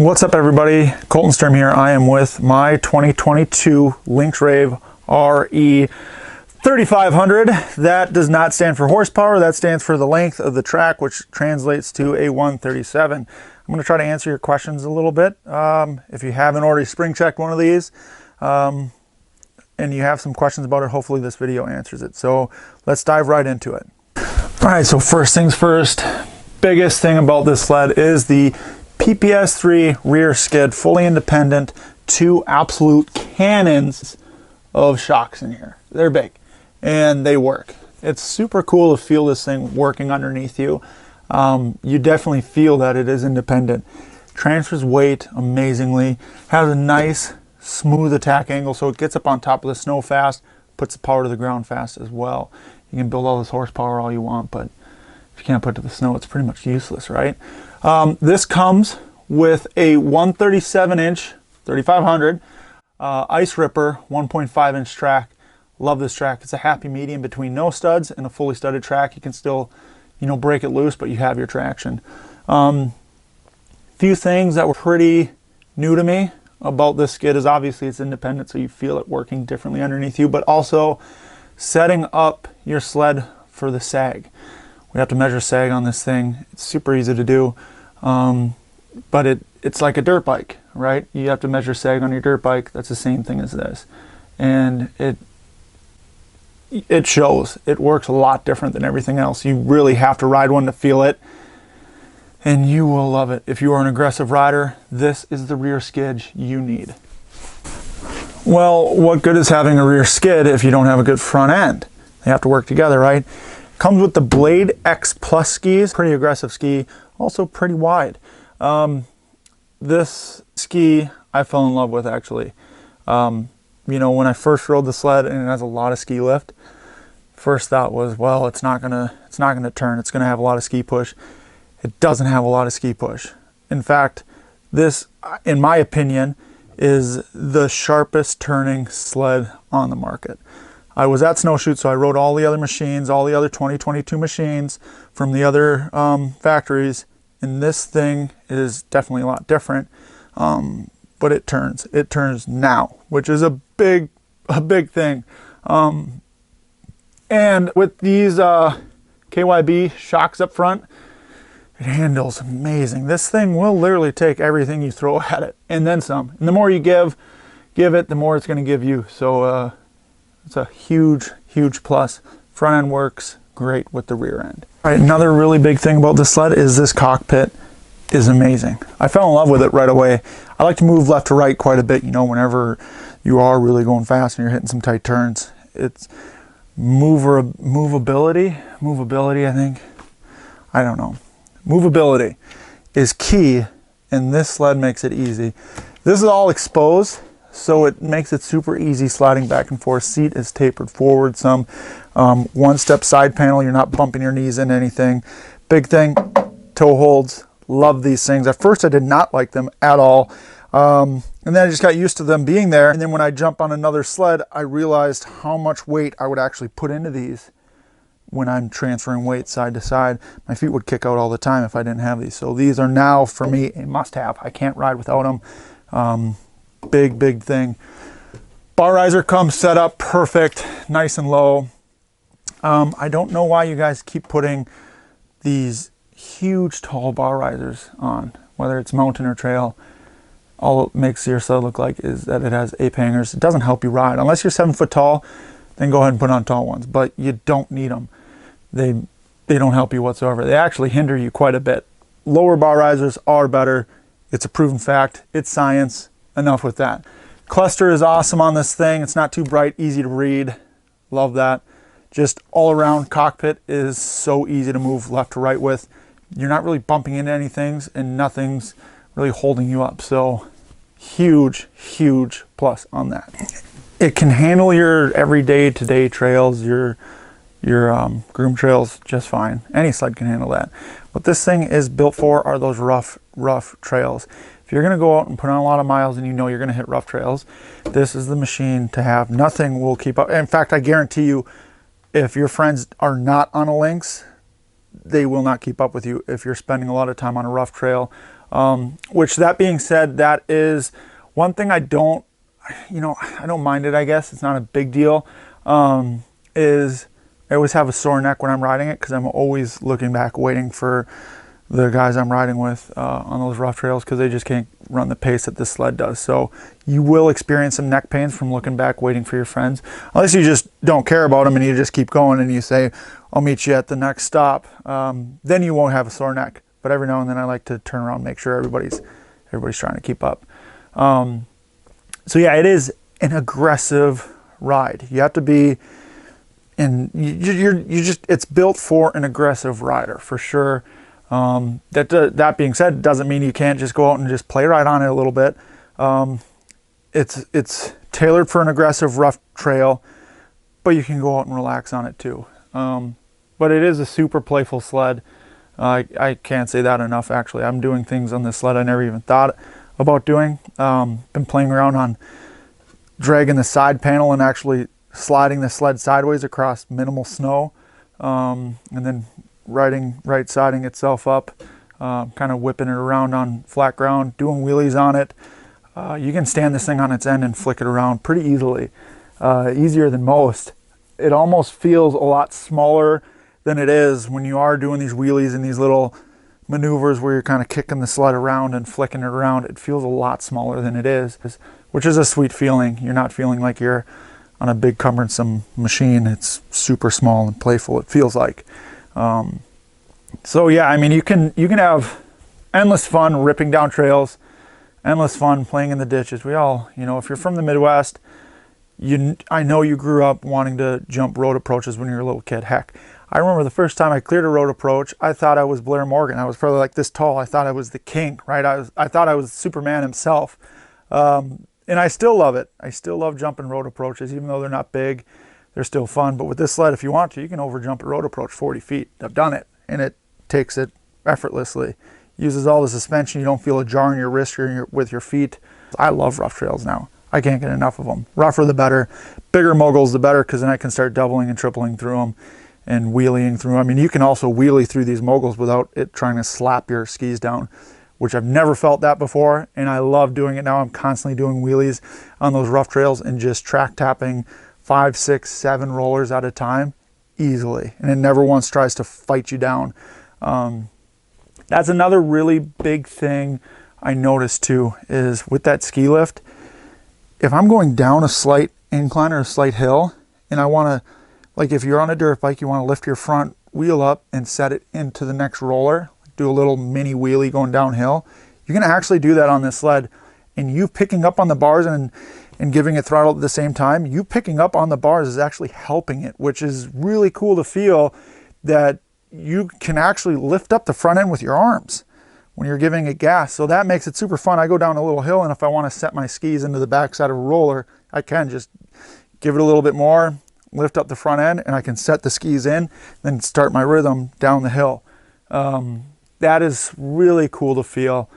What's up, everybody? Colton Sturm here. I am with my 2022 Lynx Rave RE 3500. That does not stand for horsepower. That stands for the length of the track, which translates to a 137. I'm going to try to answer your questions a little bit. If you haven't already spring checked one of these and you have some questions about it, hopefully this video answers it. So let's dive right into it. All right, so first things first, biggest thing about this sled is the PPS3 rear skid, fully independent, two absolute cannons of shocks in here. They're big and they work. It's super cool to feel this thing working underneath you. You definitely feel that it is independent. Transfers weight amazingly, has a nice smooth attack angle so it gets up on top of the snow fast, puts the power to the ground fast as well. You can build all this horsepower all you want, but if you can't put it to the snow, it's pretty much useless, right? This comes with a 137-inch 3500 Ice Ripper 1.5-inch track. Love this track. It's a happy medium between no studs and a fully studded track. You can still, break it loose, but you have your traction. Few things that were pretty new to me about this skid is obviously it's independent, so you feel it working differently underneath you, but also setting up your sled for the sag. We have to measure sag on this thing. It's super easy to do, but it's like a dirt bike, right? You have to measure sag on your dirt bike. That's the same thing as this. And it shows. It works a lot different than everything else. You really have to ride one to feel it, and you will love it. If you are an aggressive rider, this is the rear skid you need. Well, what good is having a rear skid if you don't have a good front end? They have to work together, right? Comes with the Blade X Plus skis, pretty aggressive ski, also pretty wide. This ski I fell in love with, actually. When I first rode the sled and it has a lot of ski lift, first thought was, well, it's not gonna turn. It's gonna have a lot of ski push. It doesn't have a lot of ski push. In fact, this, in my opinion, is the sharpest turning sled on the market. I was at Snowshoot, so I rode all the other machines, all the other 2022 machines from the other factories, and this thing is definitely a lot different, but it turns. It turns now, which is a big thing. And with these KYB shocks up front, it handles amazing. This thing will literally take everything you throw at it, and then some. And the more you give it, the more it's going to give you. So it's a huge plus. Front end works great with the rear end. All right, another really big thing about this sled is this cockpit is amazing. I fell in love with it right away. I like to move left to right quite a bit, whenever you are really going fast and you're hitting some tight turns. It's movability, I think. I don't know. Movability is key, and this sled makes it easy. This is all exposed, so it makes it super easy sliding back and forth. Seat is tapered forward some. One-step side panel, you're not bumping your knees into anything. Big thing, toe holds. Love these things. At first I did not like them at all. And then I just got used to them being there. And then when I jump on another sled, I realized how much weight I would actually put into these when I'm transferring weight side to side. My feet would kick out all the time if I didn't have these. So these are now, for me, a must-have. I can't ride without them. Big thing. Bar riser comes set up perfect, nice and low. I don't know why you guys keep putting these huge tall bar risers on, whether it's mountain or trail. All it makes your sled look like is that it has ape hangers. It doesn't help you ride. Unless you're 7 foot tall, then go ahead and put on tall ones, but you don't need them. They don't help you whatsoever. They actually hinder you quite a bit. Lower bar risers are better. It's a proven fact. It's science. Enough with that. Cluster is awesome on this thing. It's not too bright, easy to read. Love that. Just all around cockpit is so easy to move left to right with. You're not really bumping into anything, and nothing's really holding you up. So huge plus on that. It can handle your everyday today trails, your groom trails just fine. Any sled can handle that. What this thing is built for are those rough trails. If you're going to go out and put on a lot of miles and you're going to hit rough trails, this is the machine to have. Nothing will keep up. In fact, I guarantee you, if your friends are not on a Lynx, they will not keep up with you if you're spending a lot of time on a rough trail, Which, that being said, that is one thing I don't mind it, I guess. It's not a big deal. Is I always have a sore neck when I'm riding it because I'm always looking back, waiting for the guys I'm riding with on those rough trails, because they just can't run the pace that this sled does. So you will experience some neck pains from looking back, waiting for your friends, unless you just don't care about them and you just keep going and you say, I'll meet you at the next stop. Then you won't have a sore neck. But every now and then I like to turn around and make sure everybody's trying to keep up. So yeah, it is an aggressive ride. You have to be it's built for an aggressive rider for sure. That being said, it doesn't mean you can't just go out and just play ride on it a little bit. It's tailored for an aggressive rough trail, but you can go out and relax on it too. But it is a super playful sled. I can't say that enough, actually. I'm doing things on this sled I never even thought about doing. Been playing around on dragging the side panel and actually sliding the sled sideways across minimal snow, and then right siding itself up, kind of whipping it around on flat ground, doing wheelies on it. You can stand this thing on its end and flick it around pretty easily, easier than most. It almost feels a lot smaller than it is when you are doing these wheelies and these little maneuvers where you're kind of kicking the sled around and flicking it around. It feels a lot smaller than it is, which is a sweet feeling. You're not feeling like you're on a big cumbersome machine. It's super small and playful, it feels like. So yeah, I mean, you can have endless fun ripping down trails, endless fun playing in the ditches. We all, if you're from the Midwest, I know you grew up wanting to jump road approaches when you were a little kid. Heck, I remember the first time I cleared a road approach, I thought I was Blair Morgan. I was probably like this tall. I thought I was the king, right? I thought I was Superman himself. And I still love it. I still love jumping road approaches, even though they're not big. They're still fun. But with this sled, if you want to, you can overjump a road approach 40 feet. I've done it, and it takes it effortlessly. Uses all the suspension. You don't feel a jar in your wrist or with your feet. I love rough trails now. I can't get enough of them. Rougher the better. Bigger moguls the better, because then I can start doubling and tripling through them and wheeling through them. I mean, you can also wheelie through these moguls without it trying to slap your skis down, which I've never felt that before, and I love doing it now. I'm constantly doing wheelies on those rough trails and just track tapping 5, 6, 7 rollers at a time easily, and it never once tries to fight you down. That's another really big thing I noticed too, is with that ski lift, if I'm going down a slight incline or a slight hill, and I want to, like if you're on a dirt bike, you want to lift your front wheel up and set it into the next roller, do a little mini wheelie going downhill, you can actually do that on this sled. And you picking up on the bars and giving it throttle at the same time, you picking up on the bars is actually helping it, which is really cool to feel that you can actually lift up the front end with your arms when you're giving it gas. So that makes it super fun. I go down a little hill, and if I want to set my skis into the backside of a roller, I can just give it a little bit more, lift up the front end, and I can set the skis in, then start my rhythm down the hill. That is really cool to feel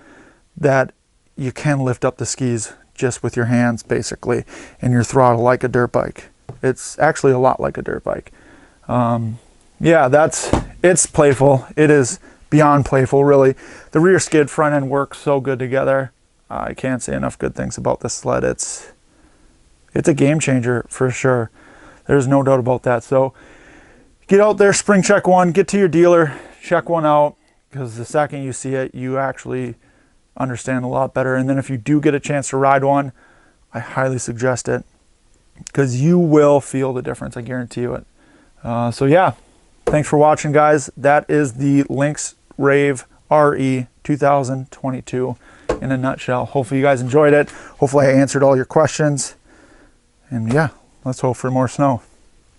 that you can lift up the skis just with your hands, basically, and your throttle like a dirt bike. It's actually a lot like a dirt bike. Yeah, it's playful. It is beyond playful, really. The rear skid, front end work so good together. I can't say enough good things about this sled. It's a game changer for sure. There's no doubt about that. So get out there, spring check one, get to your dealer, check one out, because the second you see it, you actually understand a lot better. And then if you do get a chance to ride one, I highly suggest it, because you will feel the difference. I guarantee you it. So yeah, thanks for watching, guys. That is the Lynx Rave RE 2022 in a nutshell. Hopefully you guys enjoyed it. Hopefully I answered all your questions. And yeah, let's hope for more snow.